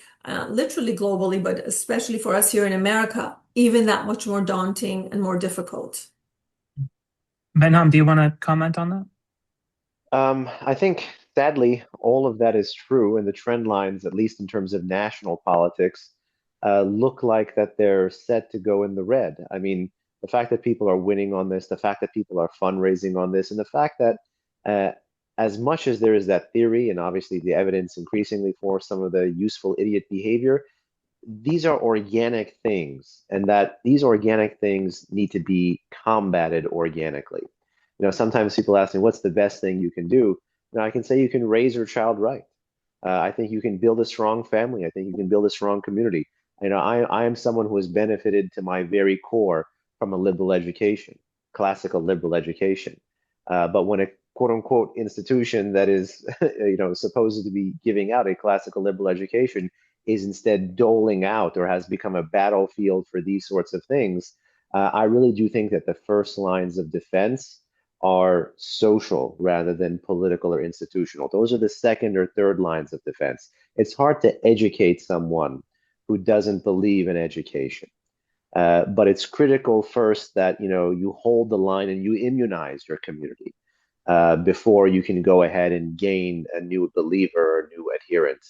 literally globally, but especially for us here in America, even that much more daunting and more difficult. Behnam, do you want to comment on that? I think, sadly, all of that is true, and the trend lines, at least in terms of national politics, look like that they're set to go in the red. I mean, the fact that people are winning on this, the fact that people are fundraising on this, and the fact that as much as there is that theory, and obviously the evidence increasingly for some of the useful idiot behavior, these are organic things, and that these organic things need to be combated organically. Sometimes people ask me, what's the best thing you can do? I can say you can raise your child right. I think you can build a strong family. I think you can build a strong community. I am someone who has benefited to my very core from a liberal education, classical liberal education. But when a quote unquote institution that is, supposed to be giving out a classical liberal education is instead doling out or has become a battlefield for these sorts of things, I really do think that the first lines of defense are social rather than political or institutional. Those are the second or third lines of defense. It's hard to educate someone who doesn't believe in education. But it's critical first that you hold the line and you immunize your community before you can go ahead and gain a new believer or new adherent.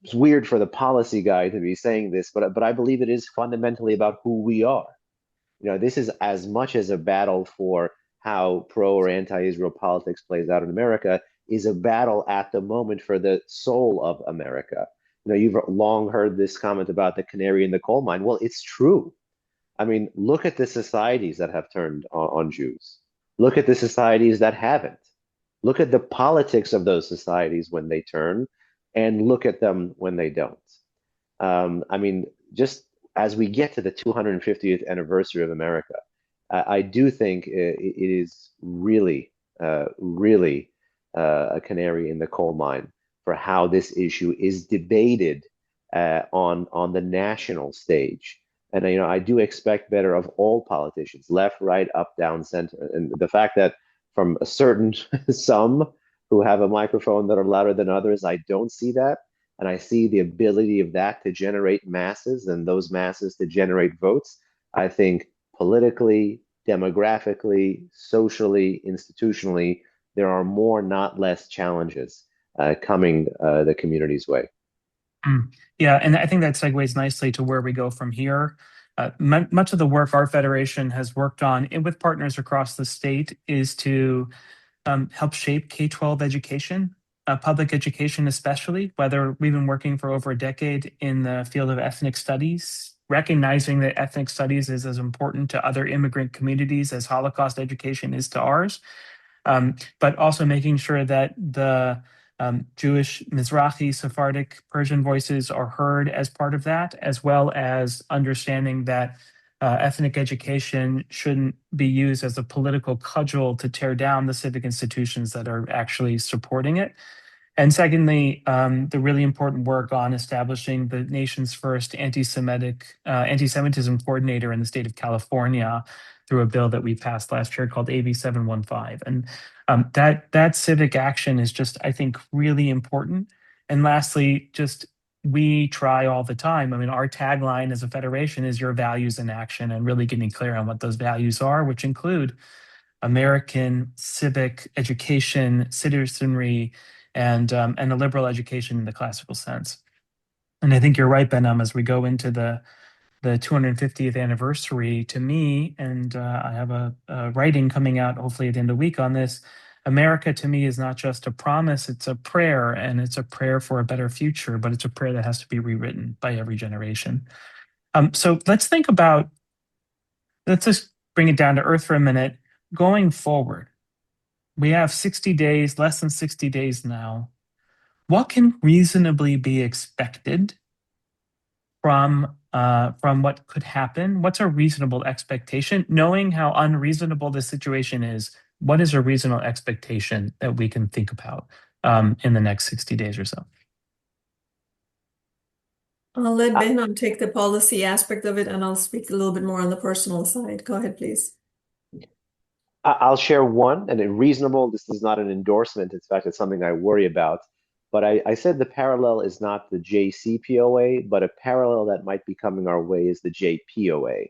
It's weird for the policy guy to be saying this, but I believe it is fundamentally about who we are. This is as much as a battle for how pro or anti-Israel politics plays out in America, is a battle at the moment for the soul of America. You've long heard this comment about the canary in the coal mine. Well, it's true. I mean, look at the societies that have turned on Jews. Look at the societies that haven't. Look at the politics of those societies when they turn, and look at them when they don't. I mean, just as we get to the 250th anniversary of America, I do think it is really, really a canary in the coal mine for how this issue is debated on the national stage. And I do expect better of all politicians, left, right, up, down, center. And the fact that from a certain some who have a microphone that are louder than others, I don't see that. And I see the ability of that to generate masses and those masses to generate votes. I think politically, demographically, socially, institutionally, there are more, not less challenges coming the community's way. Yeah, and I think that segues nicely to where we go from here. Much of the work our federation has worked on with partners across the state is to help shape K-12 education, public education especially, whether we've been working for over a decade in the field of ethnic studies, recognizing that ethnic studies is as important to other immigrant communities as Holocaust education is to ours, but also making sure that the Jewish, Mizrahi, Sephardic, Persian voices are heard as part of that, as well as understanding that ethnic education shouldn't be used as a political cudgel to tear down the civic institutions that are actually supporting it. And secondly, the really important work on establishing the nation's first anti-Semitism coordinator in the state of California through a bill that we passed last year called AB 715. And that civic action is just, I think, really important. And lastly, just we try all the time. I mean, our tagline as a federation is your values in action, and really getting clear on what those values are, which include American civic education, citizenry, and a liberal education in the classical sense. And I think you're right, Behnam, as we go into the 250th anniversary, to me, and I have a writing coming out hopefully at the end of the week on this. America to me is not just a promise, it's a prayer, and it's a prayer for a better future, but it's a prayer that has to be rewritten by every generation. So let's just bring it down to earth for a minute. Going forward, we have 60 days, less than 60 days now. What can reasonably be expected from what could happen? What's a reasonable expectation? Knowing how unreasonable the situation is, what is a reasonable expectation that we can think about in the next 60 days or so? I'll let Behnam take the policy aspect of it, and I'll speak a little bit more on the personal side. Go ahead, please. I'll share one, and in reasonable, this is not an endorsement. In fact, it's something I worry about. But I said the parallel is not the JCPOA, but a parallel that might be coming our way is the JPOA.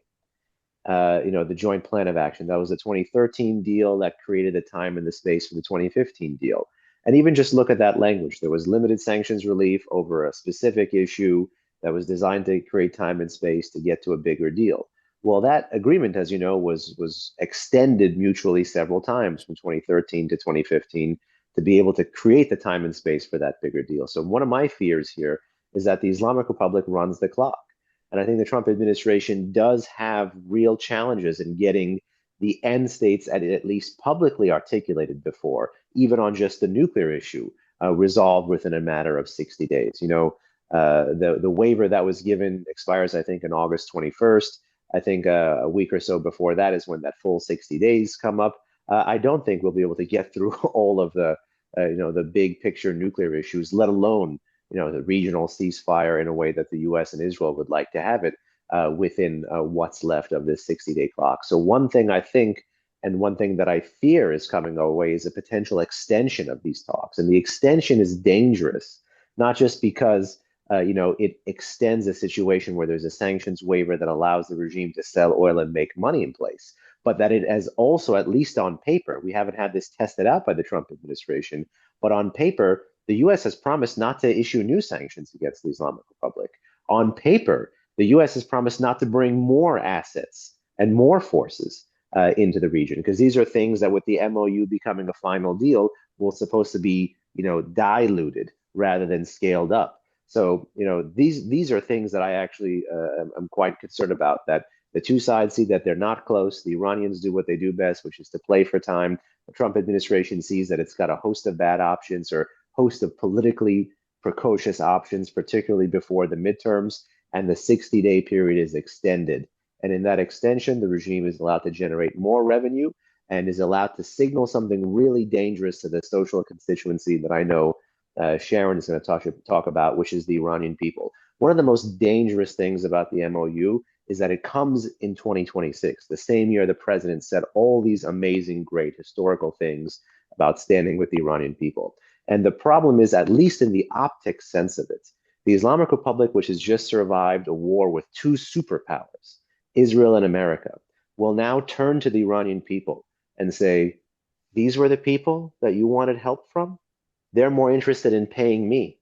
The Joint Plan of Action. That was the 2013 deal that created the time and the space for the 2015 deal. And even just look at that language. There was limited sanctions relief over a specific issue that was designed to create time and space to get to a bigger deal. Well, that agreement, as you know, was extended mutually several times from 2013 to 2015 to be able to create the time and space for that bigger deal. So one of my fears here is that the Islamic Republic runs the clock. And I think the Trump administration does have real challenges in getting the end states at least publicly articulated before, even on just the nuclear issue, resolved within a matter of 60 days. The waiver that was given expires, I think, on August 21st. I think a week or so before that is when that full 60 days come up. I don't think we'll be able to get through all of the big picture nuclear issues, let alone the regional ceasefire in a way that the U.S. and Israel would like to have it within what's left of this 60-day clock. So one thing I think, and one thing that I fear is coming our way, is a potential extension of these talks. And the extension is dangerous, not just because it extends a situation where there's a sanctions waiver that allows the regime to sell oil and make money in place, but that it has also, at least on paper, we haven't had this tested out by the Trump administration, but on paper, the U.S. has promised not to issue new sanctions against the Islamic Republic. On paper, the U.S. has promised not to bring more assets and more forces into the region, because these are things that, with the MOU becoming a final deal, will supposed to be, diluted rather than scaled up. So, these are things that I actually am quite concerned about, that The two sides see that they're not close. The Iranians do what they do best, which is to play for time. The Trump administration sees that it's got a host of bad options or host of politically precocious options, particularly before the midterms, and the 60-day period is extended. And in that extension, the regime is allowed to generate more revenue and is allowed to signal something really dangerous to the social constituency that I know Sharon is going to talk about, which is the Iranian people. One of the most dangerous things about the MOU is that it comes in 2026, the same year the president said all these amazing, great historical things about standing with the Iranian people. And the problem is, at least in the optic sense of it, the Islamic Republic, which has just survived a war with two superpowers, Israel and America, will now turn to the Iranian people and say, these were the people that you wanted help from? They're more interested in paying me.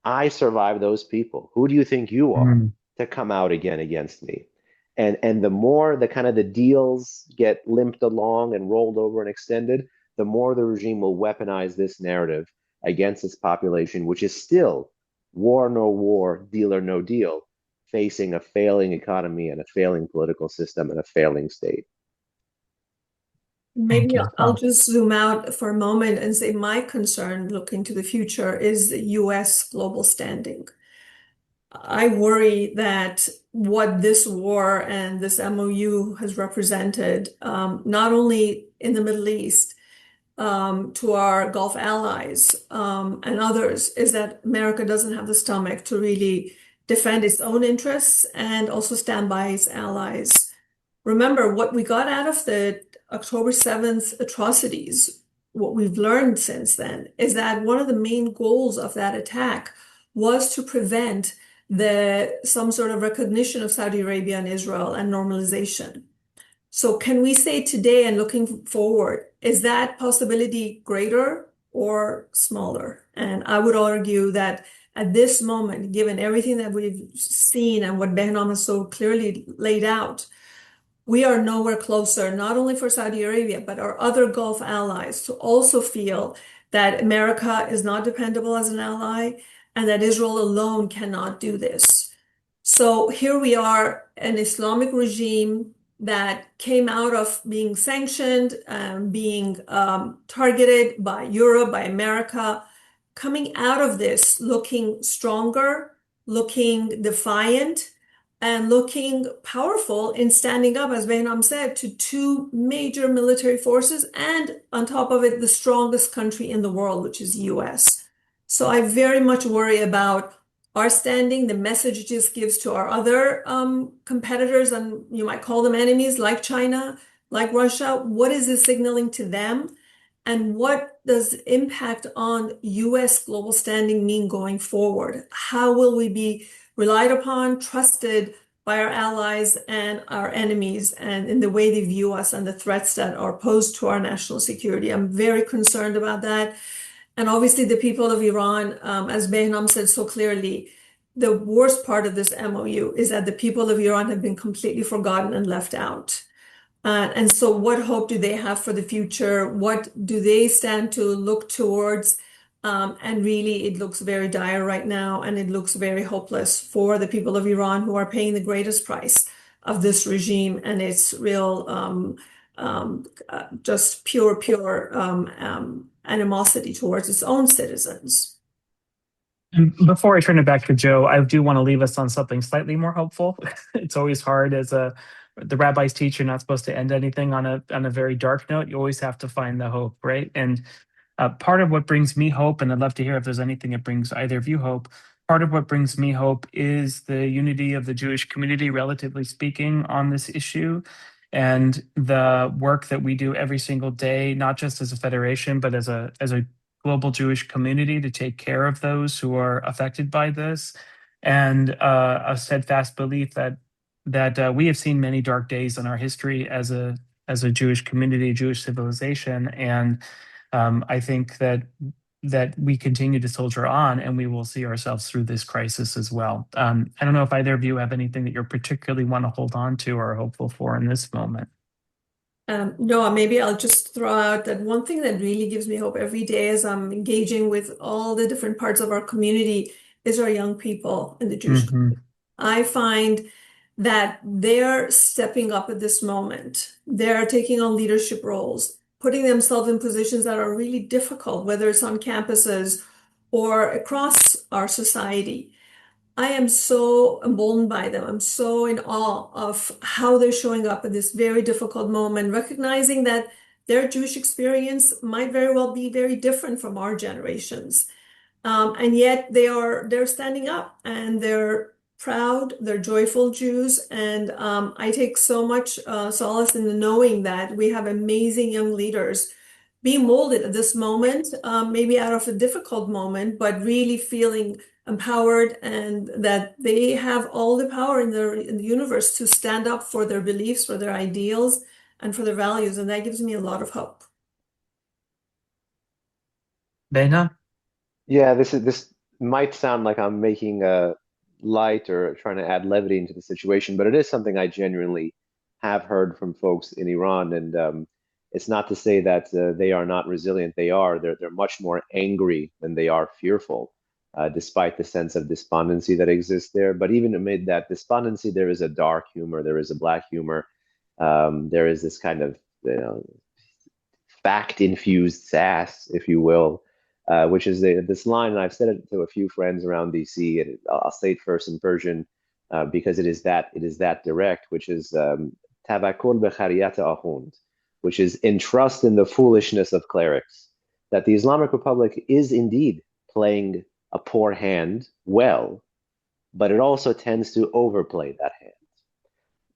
I survived those people. Who do you think you are to come out again against me? And the more the kind of the deals get limped along and rolled over and extended, the more the regime will weaponize this narrative against its population, which is still war no war, deal or no deal, facing a failing economy and a failing political system and a failing state. Maybe I'll just zoom out for a moment and say my concern looking to the future is the U.S. global standing. I worry that what this war and this MOU has represented, not only in the Middle East, to our Gulf allies and others, is that America doesn't have the stomach to really defend its own interests and also stand by its allies. Remember, what we got out of the October 7th atrocities, what we've learned since then, is that one of the main goals of that attack was to prevent some sort of recognition of Saudi Arabia and Israel and normalization. So can we say today and looking forward, is that possibility greater or smaller? And I would argue that at this moment, given everything that we've seen and what Behnam has so clearly laid out, we are nowhere closer, not only for Saudi Arabia, but our other Gulf allies to also feel that America is not dependable as an ally and that Israel alone cannot do this. So here we are, an Islamic regime that came out of being sanctioned, being targeted by Europe, by America, coming out of this looking stronger, looking defiant, and looking powerful in standing up, as Behnam said, to two major military forces, and on top of it, the strongest country in the world, which is U.S. So I very much worry about our standing, the message it just gives to our other competitors, and you might call them enemies, like China, like Russia. What is this signaling to them? And what does the impact on U.S. global standing mean going forward? How will we be relied upon, trusted by our allies and our enemies, and in the way they view us and the threats that are posed to our national security? I'm very concerned about that. And obviously the people of Iran, as Behnam said so clearly, the worst part of this MOU is that the people of Iran have been completely forgotten and left out. And so what hope do they have for the future? What do they stand to look towards? And really, it looks very dire right now, and it looks very hopeless for the people of Iran, who are paying the greatest price of this regime and its real, just pure animosity towards its own citizens. And before I turn it back to Joe, I do want to leave us on something slightly more hopeful. It's always hard as the rabbi's teacher, not supposed to end anything on a very dark note. You always have to find the hope, right? And part of what brings me hope, and I'd love to hear if there's anything that brings either of you hope, part of what brings me hope is the unity of the Jewish community, relatively speaking, on this issue, and the work that we do every single day, not just as a federation, but as a global Jewish community to take care of those who are affected by this, and a steadfast belief that we have seen many dark days in our history as a Jewish community, Jewish civilization, and I think that we continue to soldier on, and we will see ourselves through this crisis as well. I don't know if either of you have anything that you particularly want to hold on to or are hopeful for in this moment. No, maybe I'll just throw out that one thing that really gives me hope every day as I'm engaging with all the different parts of our community is our young people in the Jewish community. I find that they're stepping up at this moment. They're taking on leadership roles, putting themselves in positions that are really difficult, whether it's on campuses or across our society. I am so emboldened by them. I'm so in awe of how they're showing up at this very difficult moment, recognizing that their Jewish experience might very well be very different from our generations. And yet they're standing up and they're proud, they're joyful Jews. And I take so much solace in the knowing that we have amazing young leaders being molded at this moment, maybe out of a difficult moment, but really feeling empowered and that they have all the power in the universe to stand up for their beliefs, for their ideals, and for their values. And that gives me a lot of hope. Behnam? Yeah, this might sound like I'm making a light or trying to add levity into the situation, but it is something I genuinely have heard from folks in Iran, and it's not to say that they are not resilient. They are. They're much more angry than they are fearful, despite the sense of despondency that exists there. But even amid that despondency, there is a dark humor. There is a black humor. There is this kind of fact-infused sass, if you will, which is this line, and I've said it to a few friends around DC, and I'll say it first in Persian because it is that direct, which is Tavakul bechariyat ahund, which is entrust in the foolishness of clerics, that the Islamic Republic is indeed playing a poor hand well, but it also tends to overplay that hand.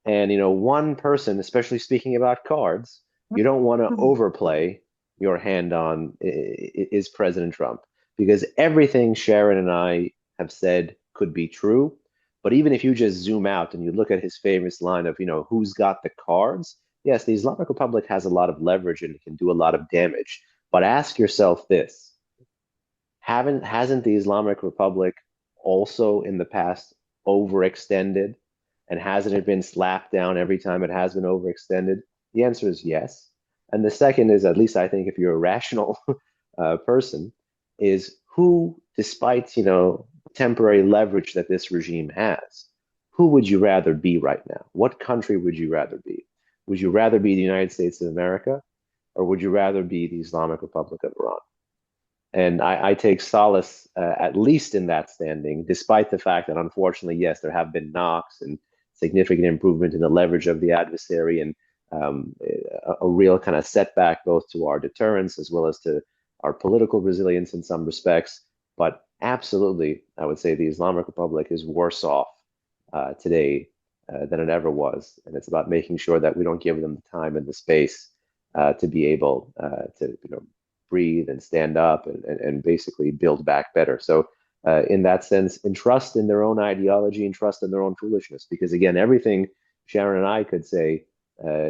And one person, especially speaking about cards, you don't want to overplay your hand on is President Trump, because everything Sharon and I have said could be true. But even if you just zoom out and you look at his famous line of, who's got the cards? Yes, the Islamic Republic has a lot of leverage and can do a lot of damage. But ask yourself this, hasn't the Islamic Republic also in the past overextended? And hasn't it been slapped down every time it has been overextended? The answer is yes. And the second is, at least I think if you're a rational person, is who, despite, temporary leverage that this regime has, who would you rather be right now? What country would you rather be? Would you rather be the United States of America, or would you rather be the Islamic Republic of Iran? And I take solace, at least in that standing, despite the fact that, unfortunately, yes, there have been knocks and significant improvement in the leverage of the adversary, and a real kind of setback both to our deterrence as well as to our political resilience in some respects. But absolutely, I would say the Islamic Republic is worse off today than it ever was. And it's about making sure that we don't give them the time and the space to be able to breathe and stand up and basically build back better. So in that sense, entrust in their own ideology and trust in their own foolishness. Because again, everything Sharon and I could say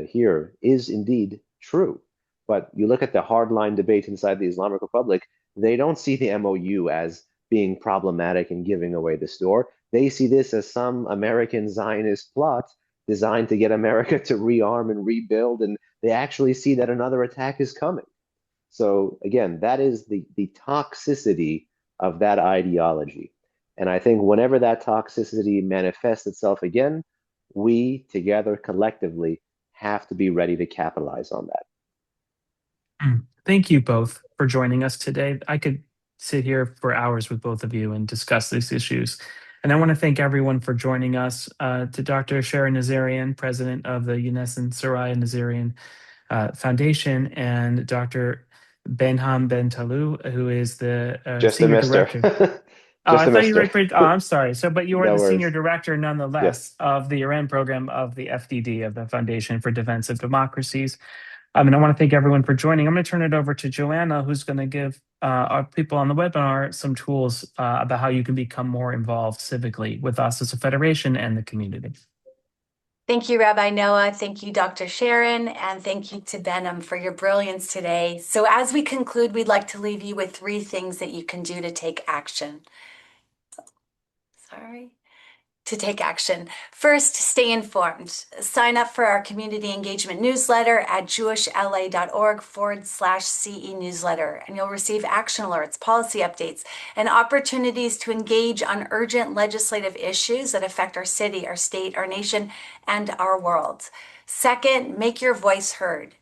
here is indeed true. But you look at the hardline debate inside the Islamic Republic, they don't see the MOU as being problematic and giving away the store. They see this as some American Zionist plot designed to get America to rearm and rebuild. And they actually see that another attack is coming. So again, that is the toxicity of that ideology. And I think whenever that toxicity manifests itself again, we together collectively have to be ready to capitalize on that. Thank you both for joining us today. I could sit here for hours with both of you and discuss these issues. And I want to thank everyone for joining us, to Dr. Sharon Nazarian, president of the Younes and Soraya Nazarian Foundation, and Dr. Behnam Ben Talou, who is the Just senior a mister. director. Just I a thought you were. mister. I'm sorry. So, but you are No the senior worries. director, Yes. nonetheless, of the Iran program of the FDD, of the Foundation for Defense of Democracies. And I want to thank everyone for joining. I'm going to turn it over to Joanna, who's going to give our people on the webinar some tools about how you can become more involved civically with us as a federation and the community. Thank you, Rabbi Noah. Thank you, Dr. Sharon, and thank you to Behnam for your brilliance today. So as we conclude, we'd like to leave you with 3 things that you can do to take action. Sorry. to take action. First, stay informed. Sign up for our community engagement newsletter at jewishla.org/CE newsletter, and you'll receive action alerts, policy updates, and opportunities to engage on urgent legislative issues that affect our city, our state, our nation, and our world. Second, make your voice heard.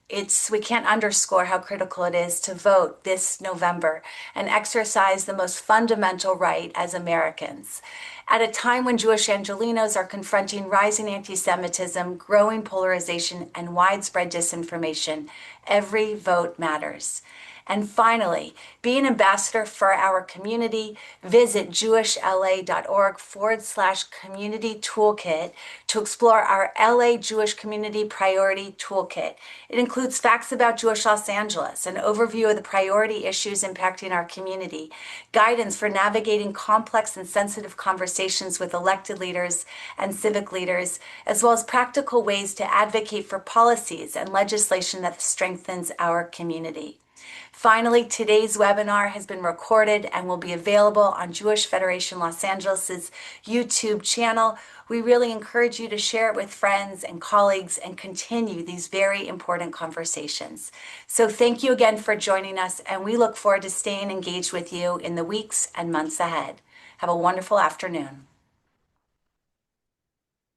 We can't underscore how critical it is to vote this November and exercise the most fundamental right as Americans. At a time when Jewish Angelenos are confronting rising anti-Semitism, growing polarization, and widespread disinformation, every vote matters. And finally, be an ambassador for our community. Visit jewishla.org/community toolkit to explore our LA Jewish Community Priority Toolkit. It includes facts about Jewish Los Angeles, an overview of the priority issues impacting our community, guidance for navigating complex and sensitive conversations with elected leaders and civic leaders, as well as practical ways to advocate for policies and legislation that strengthens our community. Finally, today's webinar has been recorded and will be available on Jewish Federation Los Angeles's YouTube channel. We really encourage you to share it with friends and colleagues and continue these very important conversations. So thank you again for joining us, and we look forward to staying engaged with you in the weeks and months ahead. Have a wonderful afternoon.